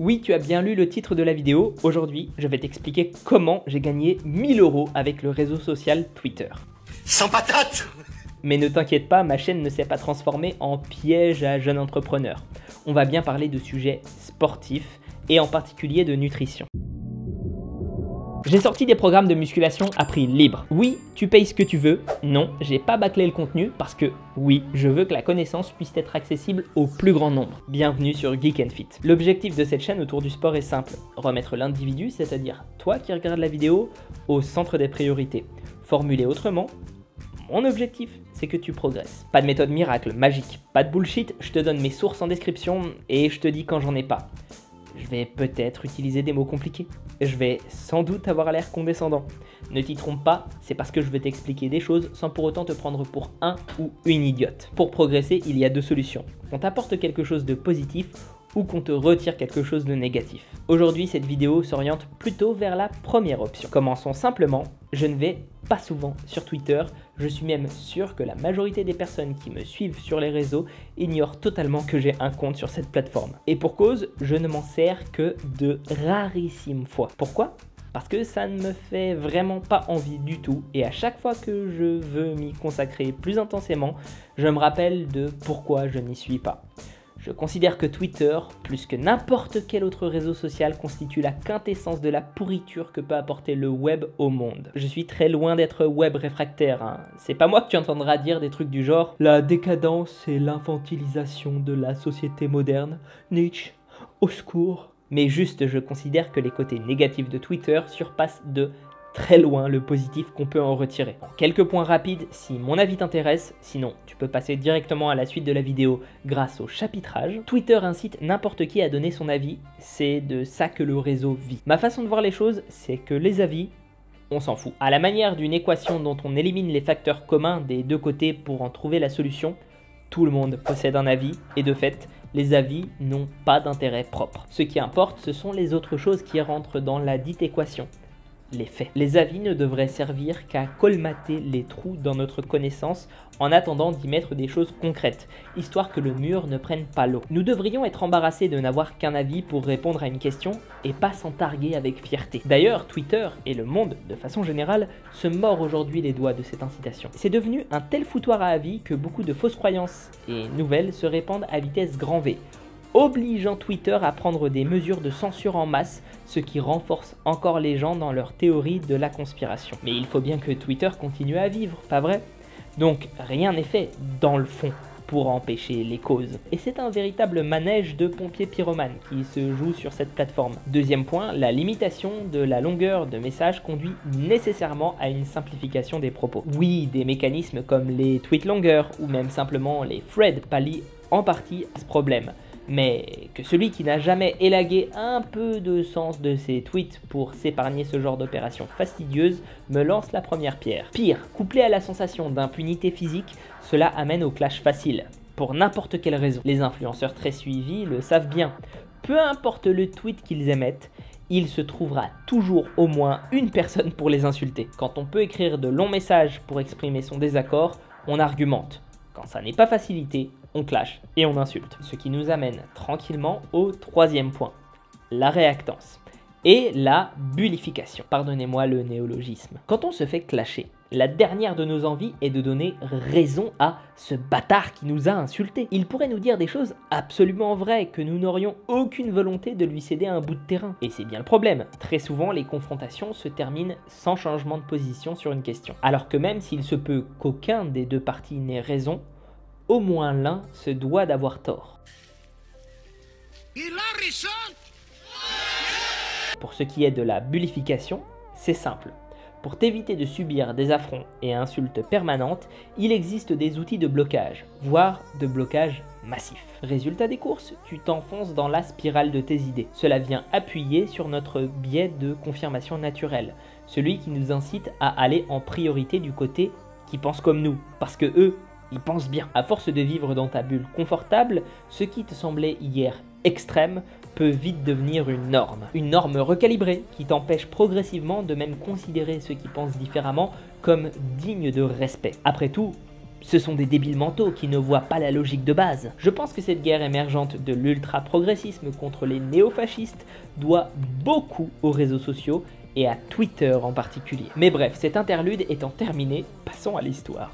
Oui, tu as bien lu le titre de la vidéo. Aujourd'hui, je vais t'expliquer comment j'ai gagné 1000 € avec le réseau social Twitter. Sans patate! Mais ne t'inquiète pas, ma chaîne ne s'est pas transformée en piège à jeunes entrepreneurs. On va bien parler de sujets sportifs et en particulier de nutrition. J'ai sorti des programmes de musculation à prix libre. Oui, tu payes ce que tu veux. Non, j'ai pas bâclé le contenu parce que oui, je veux que la connaissance puisse être accessible au plus grand nombre. Bienvenue sur Geek & Fit. L'objectif de cette chaîne autour du sport est simple. Remettre l'individu, c'est-à-dire toi qui regardes la vidéo, au centre des priorités. Formulé autrement, mon objectif, c'est que tu progresses. Pas de méthode miracle, magique, pas de bullshit, je te donne mes sources en description et je te dis quand j'en ai pas. Je vais peut-être utiliser des mots compliqués. Je vais sans doute avoir l'air condescendant. Ne t'y trompe pas, c'est parce que je vais t'expliquer des choses sans pour autant te prendre pour un ou une idiote. Pour progresser, il y a deux solutions. Qu'on t'apporte quelque chose de positif ou qu'on te retire quelque chose de négatif. Aujourd'hui, cette vidéo s'oriente plutôt vers la première option. Commençons simplement, je ne vais pas souvent sur Twitter, je suis même sûr que la majorité des personnes qui me suivent sur les réseaux ignorent totalement que j'ai un compte sur cette plateforme. Et pour cause, je ne m'en sers que de rarissimes fois. Pourquoi ? Parce que ça ne me fait vraiment pas envie du tout et à chaque fois que je veux m'y consacrer plus intensément, je me rappelle de pourquoi je n'y suis pas. Je considère que Twitter, plus que n'importe quel autre réseau social, constitue la quintessence de la pourriture que peut apporter le web au monde. Je suis très loin d'être web réfractaire, hein. C'est pas moi que tu entendras dire des trucs du genre « La décadence et l'infantilisation de la société moderne, Nietzsche, au secours ». Mais juste, je considère que les côtés négatifs de Twitter surpassent de très loin le positif qu'on peut en retirer. Quelques points rapides si mon avis t'intéresse, sinon tu peux passer directement à la suite de la vidéo grâce au chapitrage. Twitter incite n'importe qui à donner son avis, c'est de ça que le réseau vit. Ma façon de voir les choses, c'est que les avis, on s'en fout. À la manière d'une équation dont on élimine les facteurs communs des deux côtés pour en trouver la solution, tout le monde possède un avis et de fait, les avis n'ont pas d'intérêt propre. Ce qui importe, ce sont les autres choses qui rentrent dans la dite équation. Les faits. Les avis ne devraient servir qu'à colmater les trous dans notre connaissance en attendant d'y mettre des choses concrètes, histoire que le mur ne prenne pas l'eau. Nous devrions être embarrassés de n'avoir qu'un avis pour répondre à une question et pas s'en targuer avec fierté. D'ailleurs, Twitter et le monde, de façon générale, se mord aujourd'hui les doigts de cette incitation. C'est devenu un tel foutoir à avis que beaucoup de fausses croyances et nouvelles se répandent à vitesse grand V, obligeant Twitter à prendre des mesures de censure en masse, ce qui renforce encore les gens dans leur théorie de la conspiration. Mais il faut bien que Twitter continue à vivre, pas vrai? Donc rien n'est fait dans le fond pour empêcher les causes. Et c'est un véritable manège de pompiers pyromanes qui se joue sur cette plateforme. Deuxième point, la limitation de la longueur de message conduit nécessairement à une simplification des propos. Oui, des mécanismes comme les tweets longueurs ou même simplement les threads pallient en partie à ce problème. Mais que celui qui n'a jamais élagué un peu de sens de ses tweets pour s'épargner ce genre d'opération fastidieuse me lance la première pierre. Pire, couplé à la sensation d'impunité physique, cela amène au clash facile, pour n'importe quelle raison. Les influenceurs très suivis le savent bien. Peu importe le tweet qu'ils émettent, il se trouvera toujours au moins une personne pour les insulter. Quand on peut écrire de longs messages pour exprimer son désaccord, on argumente. Quand ça n'est pas facilité, on clash et on insulte. Ce qui nous amène tranquillement au troisième point, la réactance et la bullification. Pardonnez-moi le néologisme. Quand on se fait clasher, la dernière de nos envies est de donner raison à ce bâtard qui nous a insultés. Il pourrait nous dire des choses absolument vraies, que nous n'aurions aucune volonté de lui céder un bout de terrain. Et c'est bien le problème. Très souvent, les confrontations se terminent sans changement de position sur une question. Alors que même s'il se peut qu'aucun des deux parties n'ait raison, au moins l'un se doit d'avoir tort. Il a raison! Pour ce qui est de la bullification, c'est simple. Pour t'éviter de subir des affronts et insultes permanentes, il existe des outils de blocage, voire de blocage massif. Résultat des courses, tu t'enfonces dans la spirale de tes idées. Cela vient appuyer sur notre biais de confirmation naturelle, celui qui nous incite à aller en priorité du côté qui pense comme nous, parce que eux, ils pensent bien. À force de vivre dans ta bulle confortable, ce qui te semblait hier extrême peut vite devenir une norme recalibrée qui t'empêche progressivement de même considérer ceux qui pensent différemment comme dignes de respect. Après tout, Ce sont des débiles mentaux qui ne voient pas la logique de base. Je pense que cette guerre émergente de l'ultra-progressisme contre les néofascistes doit beaucoup aux réseaux sociaux et à Twitter en particulier. Mais bref, cette interlude étant terminée, passons à l'histoire.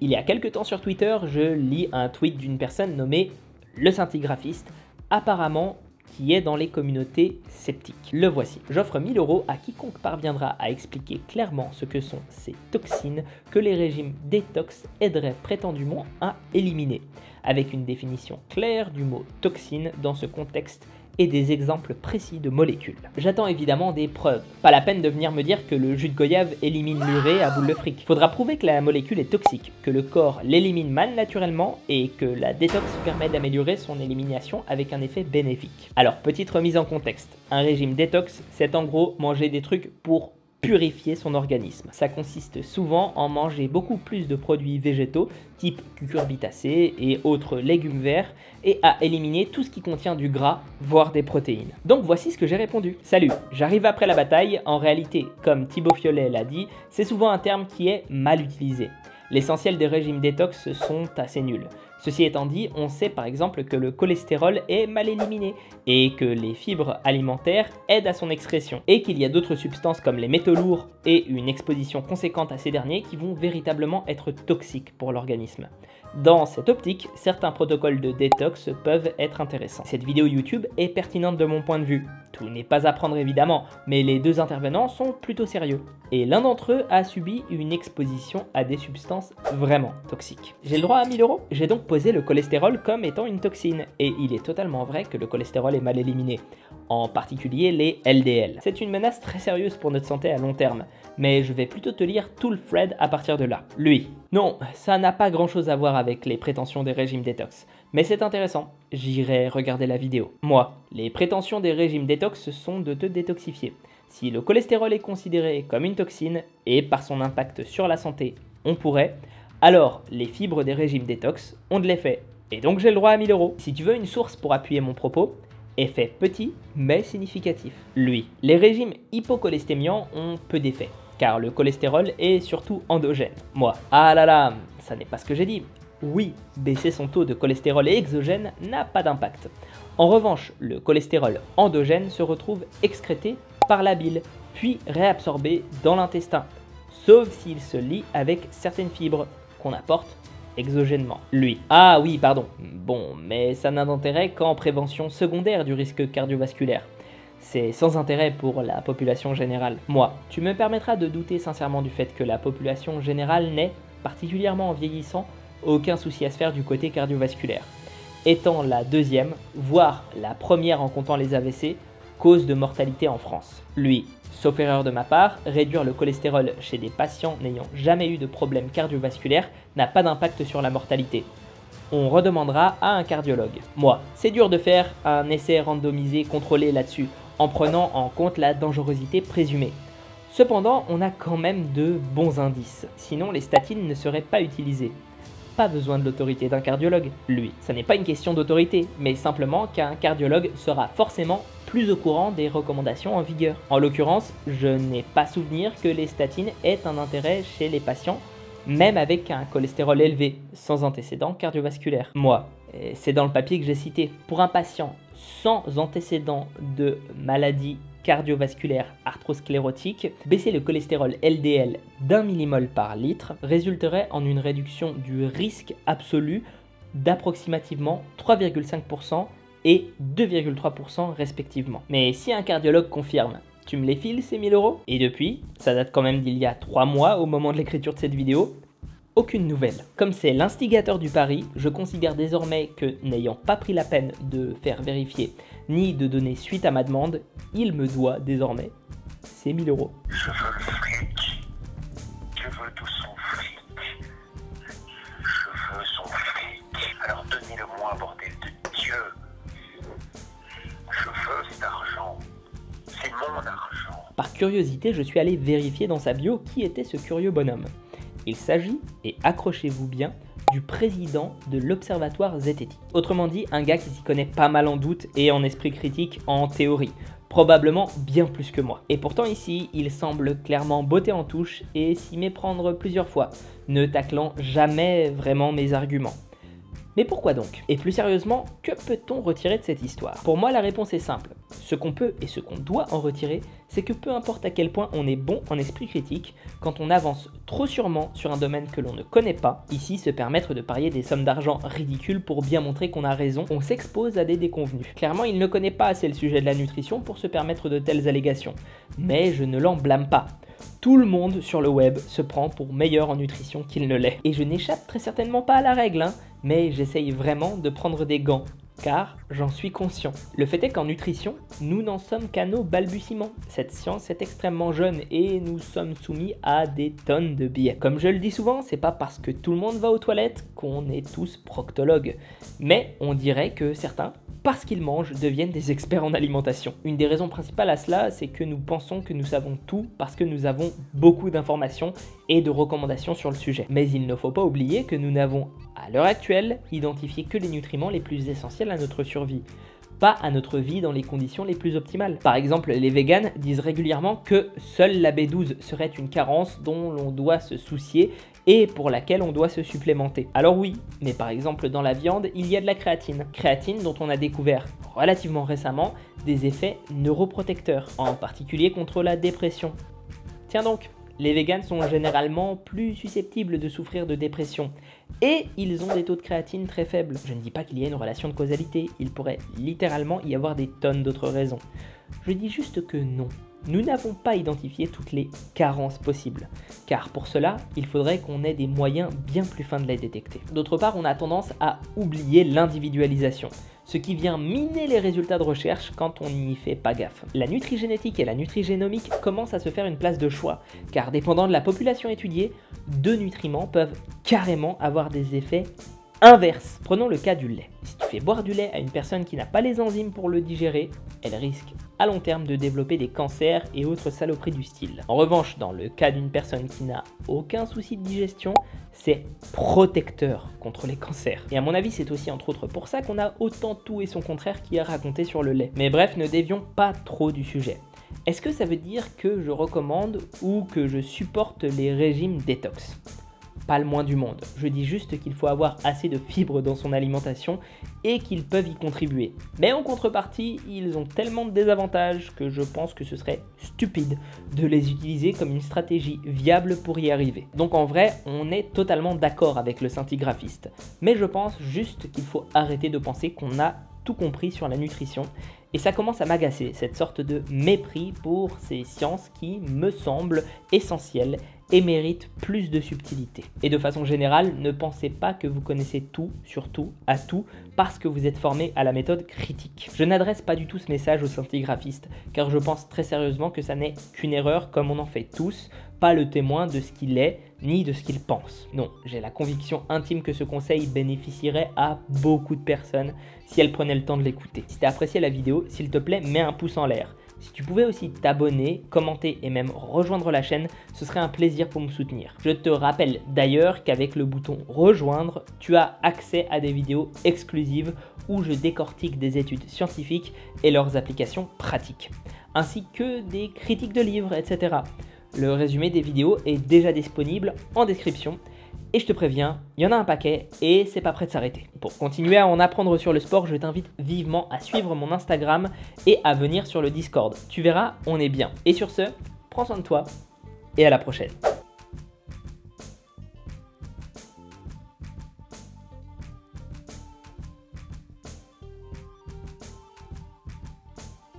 Il y a quelques temps sur Twitter, je lis un tweet d'une personne nommée Le Scintigraphiste, apparemment qui est dans les communautés sceptiques. Le voici. J'offre 1000 € à quiconque parviendra à expliquer clairement ce que sont ces toxines que les régimes détox aideraient prétendument à éliminer, avec une définition claire du mot toxine dans ce contexte et des exemples précis de molécules. J'attends évidemment des preuves. Pas la peine de venir me dire que le jus de goyave élimine l'urée à boule de fric. Faudra prouver que la molécule est toxique, que le corps l'élimine mal naturellement et que la détox permet d'améliorer son élimination avec un effet bénéfique. Alors, petite remise en contexte. Un régime détox, c'est en gros manger des trucs pour purifier son organisme. Ça consiste souvent en manger beaucoup plus de produits végétaux type cucurbitacées et autres légumes verts et à éliminer tout ce qui contient du gras, voire des protéines. Donc voici ce que j'ai répondu. Salut, j'arrive après la bataille. En réalité, comme Thibaut Fiolet l'a dit, c'est souvent un terme qui est mal utilisé. L'essentiel des régimes détox sont assez nuls. Ceci étant dit, on sait par exemple que le cholestérol est mal éliminé et que les fibres alimentaires aident à son excrétion et qu'il y a d'autres substances comme les métaux lourds et une exposition conséquente à ces derniers qui vont véritablement être toxiques pour l'organisme. Dans cette optique, certains protocoles de détox peuvent être intéressants. Cette vidéo YouTube est pertinente de mon point de vue. Tout n'est pas à prendre évidemment, mais les deux intervenants sont plutôt sérieux. Et l'un d'entre eux a subi une exposition à des substances vraiment toxiques. J'ai le droit à 1000 €? J'ai donc posé le cholestérol comme étant une toxine, et il est totalement vrai que le cholestérol est mal éliminé, en particulier les LDL. C'est une menace très sérieuse pour notre santé à long terme, mais je vais plutôt te lire tout le thread à partir de là. Lui. Non, ça n'a pas grand chose à voir avec les prétentions des régimes détox, mais c'est intéressant, j'irai regarder la vidéo. Moi, les prétentions des régimes détox sont de te détoxifier. Si le cholestérol est considéré comme une toxine, et par son impact sur la santé, on pourrait, alors les fibres des régimes détox ont de l'effet, et donc j'ai le droit à 1000 €. Si tu veux une source pour appuyer mon propos, effet petit mais significatif. Lui, les régimes hypocholestémiants ont peu d'effet, car le cholestérol est surtout endogène. Moi, ah là là, ça n'est pas ce que j'ai dit. Oui, baisser son taux de cholestérol exogène n'a pas d'impact. En revanche, le cholestérol endogène se retrouve excrété par la bile, puis réabsorbé dans l'intestin, sauf s'il se lie avec certaines fibres qu'on apporte exogènement. Lui. Ah oui, pardon. Bon, mais ça n'a d'intérêt qu'en prévention secondaire du risque cardiovasculaire. C'est sans intérêt pour la population générale. Moi, tu me permettras de douter sincèrement du fait que la population générale n'ait, particulièrement en vieillissant, aucun souci à se faire du côté cardiovasculaire. Étant la deuxième, voire la première en comptant les AVC, cause de mortalité en France. Lui, sauf erreur de ma part, réduire le cholestérol chez des patients n'ayant jamais eu de problème cardiovasculaire n'a pas d'impact sur la mortalité. On redemandera à un cardiologue. Moi, c'est dur de faire un essai randomisé contrôlé là-dessus, en prenant en compte la dangerosité présumée. Cependant, on a quand même de bons indices, sinon les statines ne seraient pas utilisées. Pas besoin de l'autorité d'un cardiologue, lui. Ça n'est pas une question d'autorité, mais simplement qu'un cardiologue sera forcément plus au courant des recommandations en vigueur. En l'occurrence, je n'ai pas souvenir que les statines aient un intérêt chez les patients, même avec un cholestérol élevé, sans antécédent cardiovasculaire. Moi, c'est dans le papier que j'ai cité, pour un patient sans antécédent de maladie cardiovasculaire arthrosclérotique, baisser le cholestérol LDL d'1 millimol par litre résulterait en une réduction du risque absolu d'approximativement 3,5% et 2,3% respectivement. Mais si un cardiologue confirme, tu me les files ces 1000 €? Et depuis, ça date quand même d'il y a 3 mois au moment de l'écriture de cette vidéo, aucune nouvelle. Comme c'est l'instigateur du pari, je considère désormais que, n'ayant pas pris la peine de faire vérifier ni de donner suite à ma demande, il me doit désormais ces 1000 €. Je veux le fric. Je veux tout son fric. Je veux son fric. Alors donnez-le-moi, bordel de Dieu. Je veux cet argent. C'est mon argent. Par curiosité, je suis allé vérifier dans sa bio qui était ce curieux bonhomme. Il s'agit, et accrochez-vous bien, du président de l'Observatoire zététique. Autrement dit, un gars qui s'y connaît pas mal en doute et en esprit critique en théorie. Probablement bien plus que moi. Et pourtant ici, il semble clairement botter en touche et s'y méprendre plusieurs fois, ne taclant jamais vraiment mes arguments. Mais pourquoi donc? Et plus sérieusement, que peut-on retirer de cette histoire? Pour moi, la réponse est simple. Ce qu'on peut et ce qu'on doit en retirer, c'est que peu importe à quel point on est bon en esprit critique, quand on avance trop sûrement sur un domaine que l'on ne connaît pas, ici se permettre de parier des sommes d'argent ridicules pour bien montrer qu'on a raison, on s'expose à des déconvenus. Clairement, il ne connaît pas assez le sujet de la nutrition pour se permettre de telles allégations. Mais je ne l'en blâme pas. Tout le monde sur le web se prend pour meilleur en nutrition qu'il ne l'est. Et je n'échappe très certainement pas à la règle, mais j'essaye vraiment de prendre des gants, car j'en suis conscient. Le fait est qu'en nutrition, nous n'en sommes qu'à nos balbutiements. Cette science est extrêmement jeune et nous sommes soumis à des tonnes de biais. Comme je le dis souvent, c'est pas parce que tout le monde va aux toilettes qu'on est tous proctologues. Mais on dirait que certains, parce qu'ils mangent, deviennent des experts en alimentation. Une des raisons principales à cela, c'est que nous pensons que nous savons tout parce que nous avons beaucoup d'informations et de recommandations sur le sujet. Mais il ne faut pas oublier que nous n'avons, à l'heure actuelle, identifié que les nutriments les plus essentiels à notre survie, pas à notre vie dans les conditions les plus optimales. Par exemple, les véganes disent régulièrement que seule la B12 serait une carence dont l'on doit se soucier et pour laquelle on doit se supplémenter. Alors oui, mais par exemple dans la viande, il y a de la créatine. Créatine dont on a découvert relativement récemment des effets neuroprotecteurs, en particulier contre la dépression. Tiens donc, les véganes sont généralement plus susceptibles de souffrir de dépression et ils ont des taux de créatine très faibles. Je ne dis pas qu'il y a une relation de causalité, il pourrait littéralement y avoir des tonnes d'autres raisons. Je dis juste que non. Nous n'avons pas identifié toutes les carences possibles, car pour cela, il faudrait qu'on ait des moyens bien plus fins de les détecter. D'autre part, on a tendance à oublier l'individualisation, ce qui vient miner les résultats de recherche quand on n'y fait pas gaffe. La nutrigénétique et la nutrigénomique commencent à se faire une place de choix, car dépendant de la population étudiée, deux nutriments peuvent carrément avoir des effets inverses. Prenons le cas du lait. Si tu fais boire du lait à une personne qui n'a pas les enzymes pour le digérer, elle risque à long terme de développer des cancers et autres saloperies du style. En revanche, dans le cas d'une personne qui n'a aucun souci de digestion, c'est protecteur contre les cancers. Et à mon avis, c'est aussi entre autres pour ça qu'on a autant tout et son contraire qui est raconté sur le lait. Mais bref, ne dévions pas trop du sujet. Est-ce que ça veut dire que je recommande ou que je supporte les régimes détox ? Pas le moins du monde. Je dis juste qu'il faut avoir assez de fibres dans son alimentation et qu'ils peuvent y contribuer. Mais en contrepartie, ils ont tellement de désavantages que je pense que ce serait stupide de les utiliser comme une stratégie viable pour y arriver. Donc en vrai, on est totalement d'accord avec le scintigraphiste. Mais je pense juste qu'il faut arrêter de penser qu'on a tout compris sur la nutrition. Et ça commence à m'agacer, cette sorte de mépris pour ces sciences qui me semblent essentielles et méritent plus de subtilité. Et de façon générale, ne pensez pas que vous connaissez tout, surtout à tout, parce que vous êtes formé à la méthode critique. Je n'adresse pas du tout ce message aux scintigraphistes, car je pense très sérieusement que ça n'est qu'une erreur comme on en fait tous, pas le témoin de ce qu'il est, ni de ce qu'il pense. Non, j'ai la conviction intime que ce conseil bénéficierait à beaucoup de personnes si elles prenaient le temps de l'écouter. Si tu as apprécié la vidéo, s'il te plaît, mets un pouce en l'air. Si tu pouvais aussi t'abonner, commenter et même rejoindre la chaîne, ce serait un plaisir pour me soutenir. Je te rappelle d'ailleurs qu'avec le bouton rejoindre, tu as accès à des vidéos exclusives où je décortique des études scientifiques et leurs applications pratiques, ainsi que des critiques de livres, etc. Le résumé des vidéos est déjà disponible en description. Et je te préviens, il y en a un paquet et c'est pas prêt de s'arrêter. Pour continuer à en apprendre sur le sport, je t'invite vivement à suivre mon Instagram et à venir sur le Discord. Tu verras, on est bien. Et sur ce, prends soin de toi et à la prochaine.